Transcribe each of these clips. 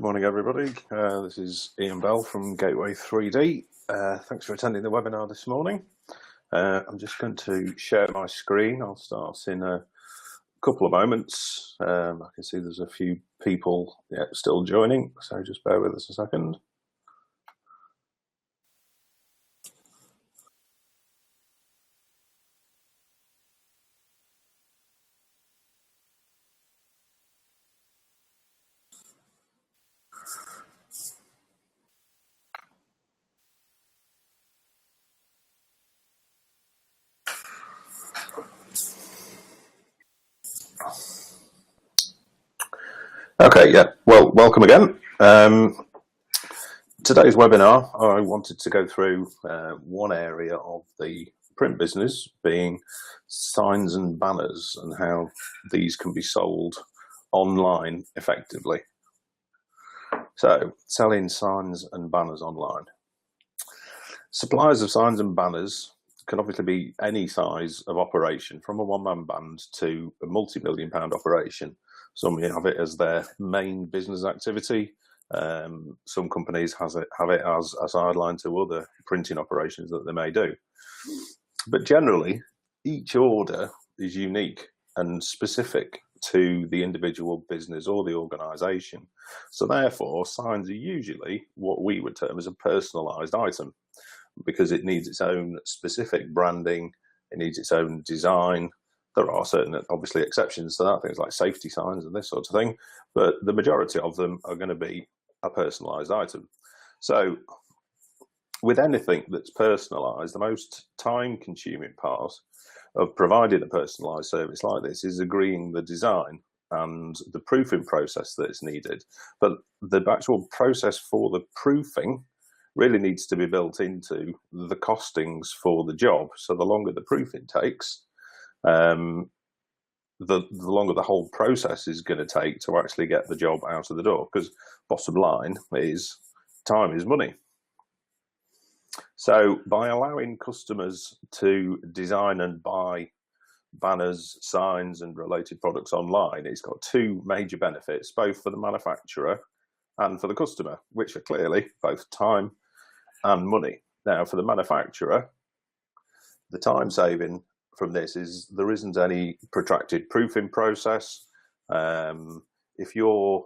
Morning, everybody. This is Ian Bell from Gateway 3D. Thanks for attending the webinar this morning. I'm just going to share my screen. I'll start in a couple of moments. I can see there's a few people still joining, so just bear with us a second. Okay, well, welcome again. Today's webinar, I wanted to go through one area of the print business, being signs and banners and how these can be sold online effectively. So, selling signs and banners online. Suppliers of signs and banners can obviously be any size of operation, from a one-man band to a multi-million-pound operation. Some have it as their main business activity. Some companies have it as a sideline to other printing operations that they may do. But generally, each order is unique and specific to the individual business or the organisation. So therefore, signs are usually what we would term as a personalised item, because it needs its own specific branding, it needs its own design. There are certain, obviously, exceptions to that, things like safety signs and this sort of thing, but the majority of them are going to be a personalised item. So with anything that's personalised, the most time-consuming part of providing a personalised service like this is agreeing the design and the proofing process that's needed. But the actual process for the proofing really needs to be built into the costings for the job. So the longer the proofing takes, the longer the whole process is going to take to actually get the job out of the door, because bottom line is time is money. So by allowing customers to design and buy banners, signs and related products online, it's got two major benefits, both for the manufacturer and for the customer, which are clearly both time and money. Now, for the manufacturer, the time saving from this is there isn't any protracted proofing process. If you're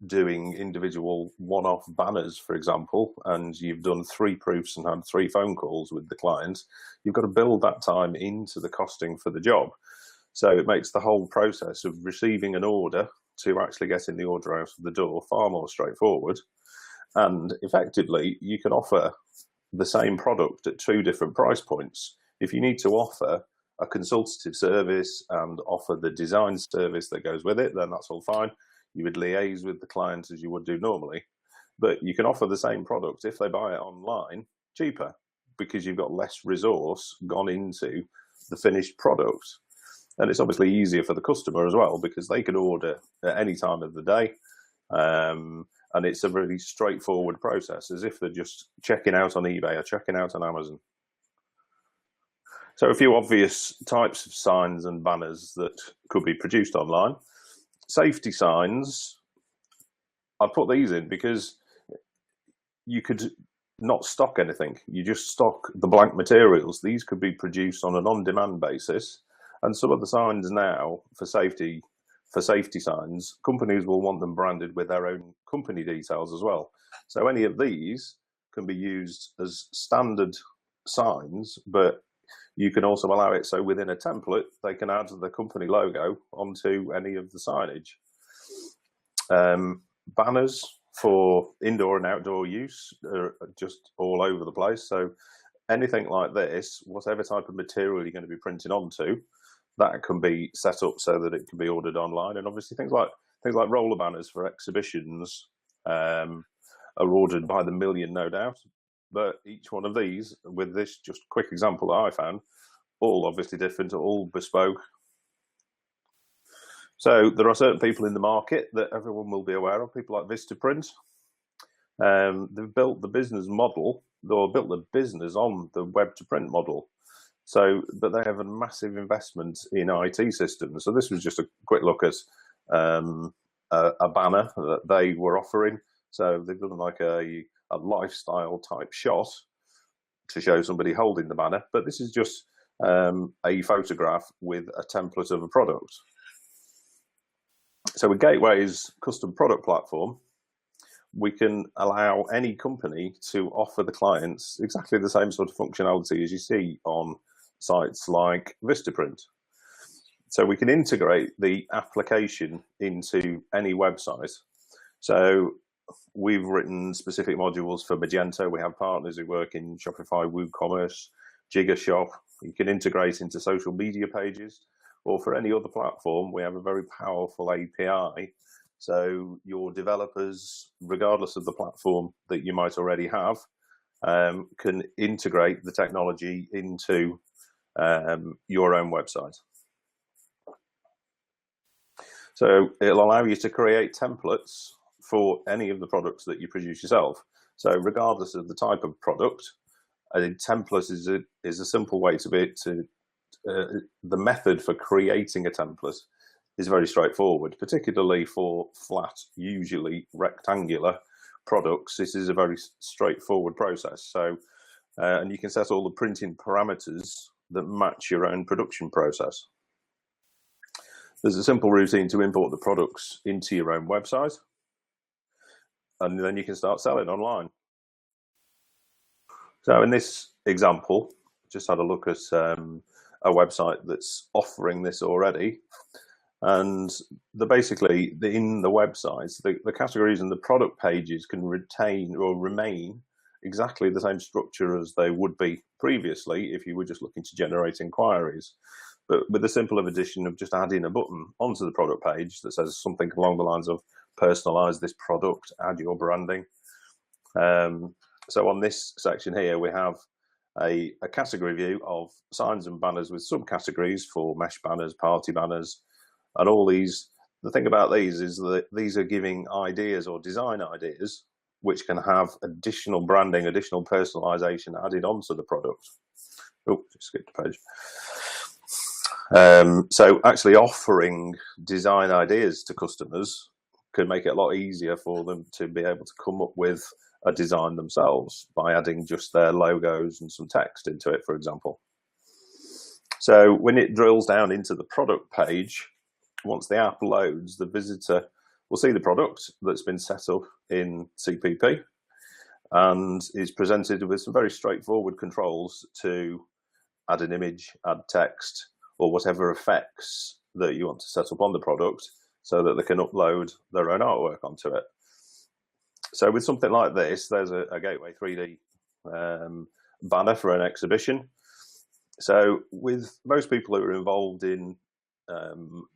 doing individual one-off banners, for example, and you've done 3 proofs and had 3 phone calls with the client, you've got to build that time into the costing for the job. So it makes the whole process of receiving an order to actually getting the order out of the door far more straightforward. And effectively, you can offer the same product at 2 different price points. If you need to offer a consultative service and offer the design service that goes with it, then that's all fine. You would liaise with the client as you would do normally. But you can offer the same product if they buy it online cheaper, because you've got less resource gone into the finished product. And it's obviously easier for the customer as well, because they can order at any time of the day. And it's a really straightforward process, as if they're just checking out on eBay or checking out on Amazon. So a few obvious types of signs and banners that could be produced online. Safety signs, I put these in because you could not stock anything. You just stock the blank materials. These could be produced on an on-demand basis. And some of the signs now for safety signs, companies will want them branded with their own company details as well. So any of these can be used as standard signs, but you can also allow it so within a template, they can add the company logo onto any of the signage. Banners for indoor and outdoor use are just all over the place. So anything like this, whatever type of material you're going to be printing onto, that can be set up so that it can be ordered online. And obviously things like roller banners for exhibitions are ordered by the million, no doubt. But each one of these, with this just quick example that I found, all obviously different, all bespoke. So there are certain people in the market that everyone will be aware of, people like Vistaprint. They've built the business model, or built the business on the web to print model. So, but they have a massive investment in IT systems. So this was just a quick look at a banner that they were offering. So they've done like a lifestyle type shot to show somebody holding the banner, but this is just a photograph with a template of a product. So with Gateway's custom product platform, we can allow any company to offer the clients exactly the same sort of functionality as you see on sites like Vistaprint. So we can integrate the application into any website. So we've written specific modules for Magento. We have partners who work in Shopify, WooCommerce, Gigashop. You can integrate into social media pages, or for any other platform, we have a very powerful API. So your developers, regardless of the platform that you might already have, can integrate the technology into your own website. So it'll allow you to create templates for any of the products that you produce yourself. So regardless of the type of product, a template is a simple way to the method for creating a template is very straightforward, particularly for flat, usually rectangular products. This is a very straightforward process. So, and you can set all the printing parameters that match your own production process. There's a simple routine to import the products into your own website, and then you can start selling online. So in this example, just had a look at a website that's offering this already. And basically, in the websites, the categories and the product pages can retain or remain exactly the same structure as they would be previously if you were just looking to generate inquiries. But with the simple addition of just adding a button onto the product page that says something along the lines of personalize this product, add your branding. So on this section here, we have a category view of signs and banners with subcategories for mesh banners, party banners, and all these. The thing about these is that these are giving ideas or design ideas which can have additional branding, additional personalization added onto the product. Oh, just skipped the page. So actually offering design ideas to customers could make it a lot easier for them to be able to come up with a design themselves by adding just their logos and some text into it, for example. So when it drills down into the product page, once the app loads, the visitor will see the product that's been set up in CPP and is presented with some very straightforward controls to add an image, add text, or whatever effects that you want to set up on the product so that they can upload their own artwork onto it. So with something like this, there's a Gateway 3D banner for an exhibition. So with most people who are involved in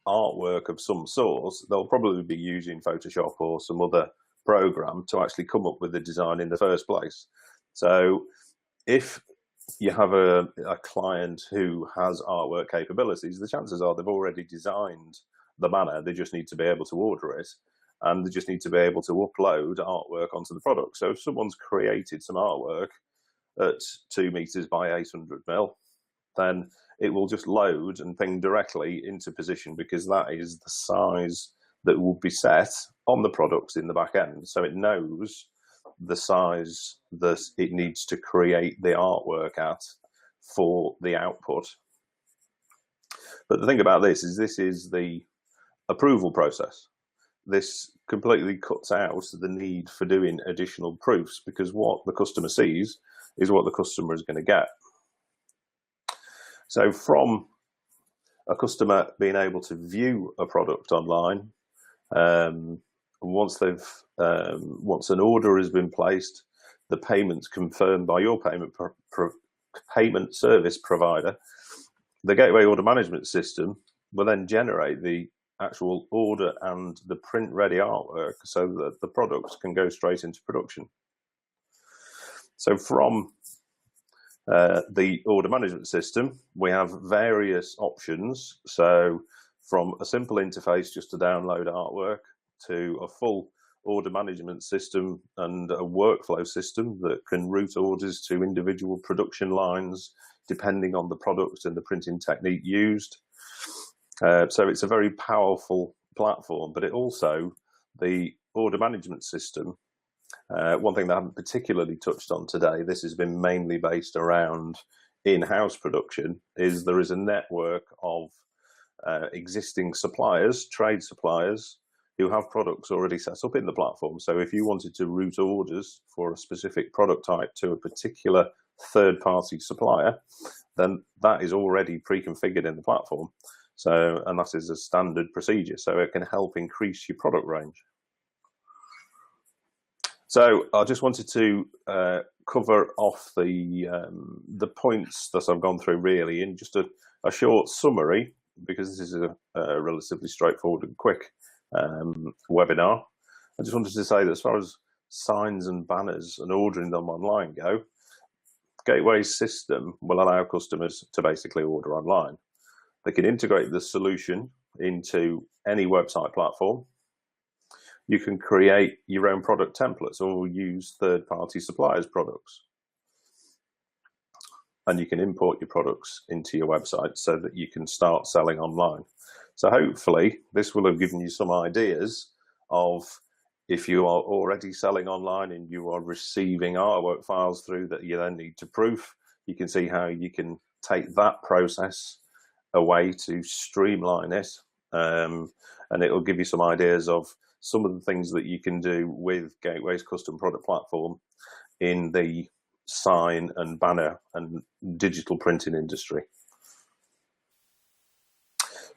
artwork of some sort, they'll probably be using Photoshop or some other program to actually come up with the design in the first place. So if you have a client who has artwork capabilities, the chances are they've already designed the banner. They just need to be able to order it, and they just need to be able to upload artwork onto the product. So if someone's created some artwork at 2 meters by 800 mil, then it will just load and ping directly into position because that is the size that will be set on the products in the back end. So it knows the size that it needs to create the artwork at for the output. But the thing about this is the approval process. This completely cuts out the need for doing additional proofs because what the customer sees is what the customer is going to get. So from a customer being able to view a product online, once an order has been placed, the payment's confirmed by your payment service provider, the Gateway Order Management System will then generate the actual order and the print-ready artwork so that the product can go straight into production. So from the order management system, we have various options. So from a simple interface just to download artwork to a full order management system and a workflow system that can route orders to individual production lines depending on the product and the printing technique used. So it's a very powerful platform, but it also, the order management system One thing that I haven't particularly touched on today, this has been mainly based around in-house production, is there is a network of existing suppliers, trade suppliers, who have products already set up in the platform. So if you wanted to route orders for a specific product type to a particular third-party supplier, then that is already pre-configured in the platform. So, and that is a standard procedure. So it can help increase your product range. So I just wanted to cover off the points that I've gone through really in just a short summary, because this is a relatively straightforward and quick webinar. I just wanted to say that as far as signs and banners and ordering them online go, Gateway's system will allow customers to basically order online. They can integrate the solution into any website platform. You can create your own product templates or use third-party suppliers' products. And you can import your products into your website so that you can start selling online. So hopefully this will have given you some ideas of, if you are already selling online and you are receiving artwork files through that you then need to proof, you can see how you can take that process away to streamline it. And it will give you some ideas of some of the things that you can do with Gateway's custom product platform in the sign and banner and digital printing industry.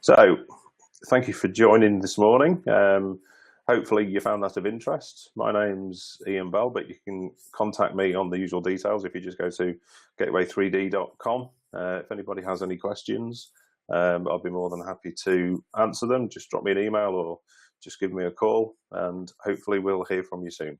So thank you for joining this morning. Hopefully you found that of interest. My name's Ian Bell, but you can contact me on the usual details if you just go to gateway3d.com. If anybody has any questions, I'll be more than happy to answer them. Just drop me an email or just give me a call, and hopefully we'll hear from you soon.